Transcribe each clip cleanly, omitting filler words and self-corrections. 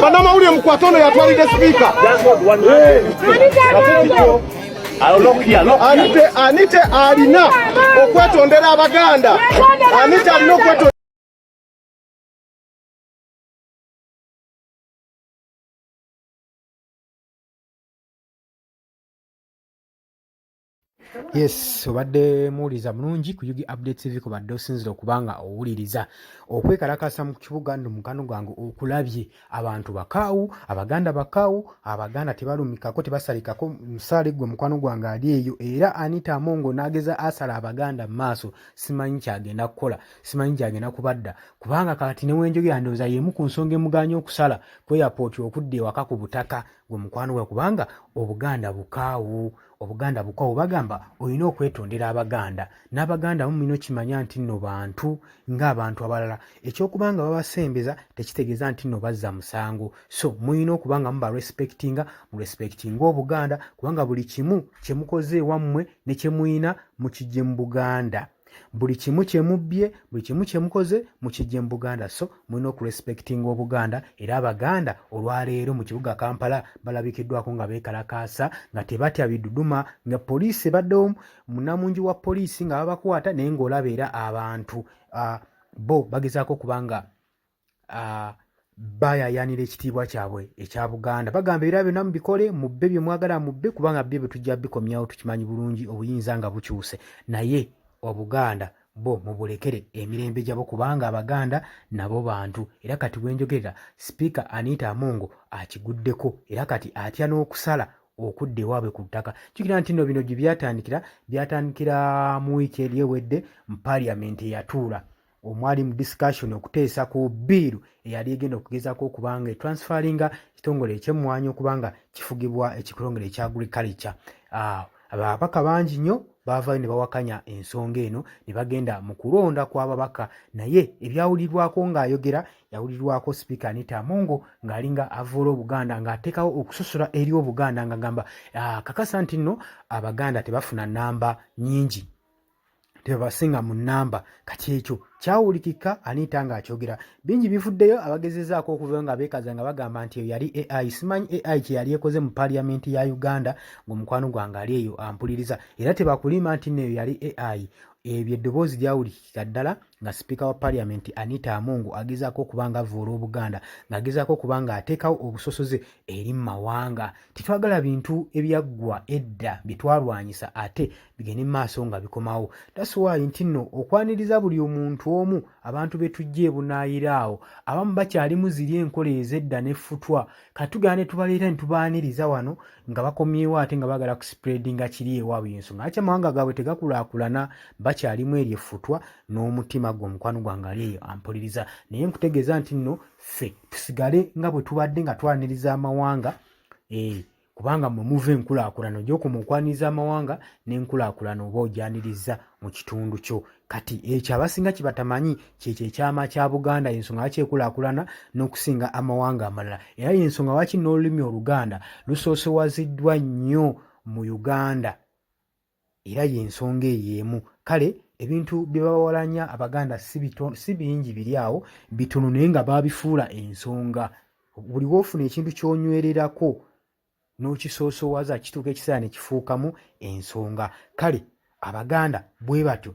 Banama ule mkwatono ya twalide speaker. Anita Ayina okwetondela Abaganda. Anita alina okwetondela. Yes, obadde muwuliriza mulungi ku Yugi Update TV ku badde osinzira okubanga owuliriza okwekalakasa mu kibuga ndo mukano gwange okulabye abantu bakaawu abaganda tebalumikako tebasalikako musale gwe mukwano gwange ali eyo era Anita Amongo nageza asala abaganda maaso simanyi kyagenda kukola simanyi kyagenda kubadda kubanga kati ne wenjogera ndoza yemu ku nsonga emuganya okusala ku airport okudde ewaka ku butaka gwe mukwano gwe kubanga obuganda bukaawu bagamba olina okwetondera Abaganda n'Abaganda mumino kimanya nti nno bantu ng'abantu abalala ekyokubanga babasembeza tekitegeeza nti nno bazza musango so muyina okubanga muba respectinga Obuganda kubanga buli kimu kyemukoze wammwe ne kyemuyina mukijje mu Buganda buli kimu kyemubbye buli kimu kyemukoze mukijje mu Buganda so mulina okurespectinga Obuganda era Abaganda olwaleero mu kibuga Kampala balabikiddwako nga beekalakaasa nga tebatya biduduma nga poliisi baddewo munamungi wa poliisi nga babakwata naye ng'olaba era abantu bo bagezaako kubanga bayayanira ekitiibwa kyabwe ekya Buganda bagamba era byonna mubikole mubbe bye mwagala mubbe kubanga bye bye tujja bikomyawo tukimanyi bulungi obuyinza nga bukyuse naye Obuganda bo mubulekere emirembe gyabo kubanga Abaganda nabo bantu era kati wenjogerera Speaker Anita Amongo akiguddeko era kati atya n'okusala okudde ewaabwe ku ttaka kikira nti nno bino gye byatandikira mu wiiki eri ewedde mu Parliament eyatuula omwali mu discussion okuteesa ku biiru eyali egenda okugezaako okubanga etransferinga ekitongole eky'emmwanyi okubanga kifugibwa ekitongole ekya agriculture ababaka bangi nnyo baavayo ne bawakanya ensonga eno ne bagenda mu kulonda kw'ababaka naye ebyawulirwako ng'ayogera yawulirwako Speaker Anita Amongo ng'alinga avoola Obuganda ng'ateekawo okusosola eri Obuganda ng'agamba kakasa nti nno Abaganda tebafuna nnamba nnyingi tebasinga mu nnamba kati ekyo kyawulikika Anita ng'akyogera bingi bivuddeyo abagezezaako okuvayo nga beekaza nga bagamba nti eyo yali AI simanyi AI kye yali ekoze mu Parliament ya Uganda ng'omukwano gwange ali eyo ampuliriza era tebakulima nti neyo yali AI ebyo eddoboozi lyawulikika ddala nga Speaker wa Parliament Anita Amongo agezaako okubanga avoola Obuganda ng'agezaako okubanga ateekawo obusosoze eri mu mawanga titwagala bintu ebyaggwa edda bitwalwanyisa ate bigende mu maaso nga bikomawo that's why nti nno okwaniriza buli omuntu omu abantu betujja ebunaayiraawo abamu bakyalimu ziri enkola ez'edda n'effutwa katugana ne tubaleeta ne tubaaniriza wano nga bakomyewo ate nga bagala kuspreadinga kiri ewaabwe ensonga ate amawanga gaabwe tegakulaakulana bakyalimu eri effutwa n'omutima gwe omukwano gwange ali eyo ampuliriza naye nkutegeeza nti nno ffe tusigale nga bwe tubadde nga twaniriza amawanga kubanga mwe muva enkulaakulano gy'okuma okwaniriza amawanga n'enkulaakulano oba ogyaniriza mu kitundu kyo kati ekyo abasinga kye batamanyi kyekyo ekyama kya Buganda y'ensonga lwaki ekulaakulana n'okusinga amawanga amalala era y'ensonga lwaki n'olulimi Oluganda lusoosowaziddwa nnyo mu Uganda era y'ensonga eyeemu kale ebintu bye bawalanya Abaganda si bingi biri awo bitono naye nga baabifuula ensonga buli woofuna ekintu ky'onywererako n'okisoosowaza kituuka ekiseera ne kifuukamu ensonga kale Abaganda bwe batyo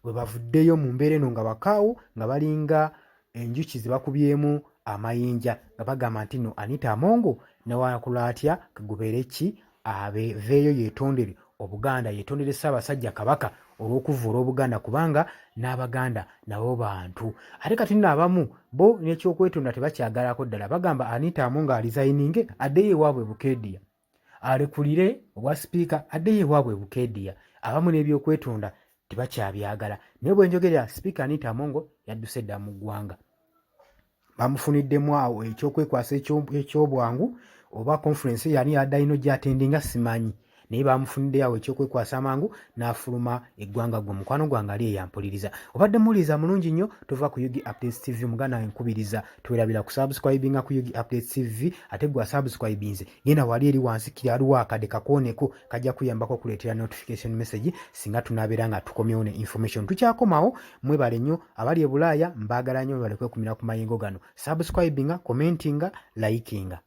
bwe bavuddeyo mu mbeera eno nga bakaawo nga balinga enjuki ze bakubyemu amayinja nga bagamba nti nno Anita Amongo newakula atya kagubeere ki aveeyo yeetondere Obuganda yeetondere Ssabasajja kabaka olw'okuvoola Obuganda kubanga n'Abaganda nabo bantu ate kati nno abamu bo n'ekyokwetonda tebakyagalako ddala bagamba Anita Amongo alizayininge addeyo ewaabwe Bukeediya alekulire obwa Speaker addeyo ewaabwe Bukeediya abamu n'ebyokwetonda tebakyabyagala naye bwe njogerera Speaker Anita Amongo yadduse dda mu ggwanga bamufuniddemu awo ekyokwekwasa eky'obwangu oba conference yani adda ino gy'atendinga simanyi naye bamufunidde awo ekyokwekwasa amangu n'afuluma eggwanga gwe mukwano gwange ali eyampuliriza. Obadde muwuliriza mulungi nnyo tova ku Yugi Updates TV muganda nkubiriza tuwerabira ku subscribinga ku Yugi Updates TV ate gwa subscribinze genda wali eri wansi kyaliwo akade kakooneko kajja kuyambako kuleetera notification message singa tunabeera nga tukomyewo ne information. Tukyakomawo mwebale nnyo abali e Bulaaya mbaagala nnyo mwebale kwekumira ku mayengo gano subscribinga commentinga likinga.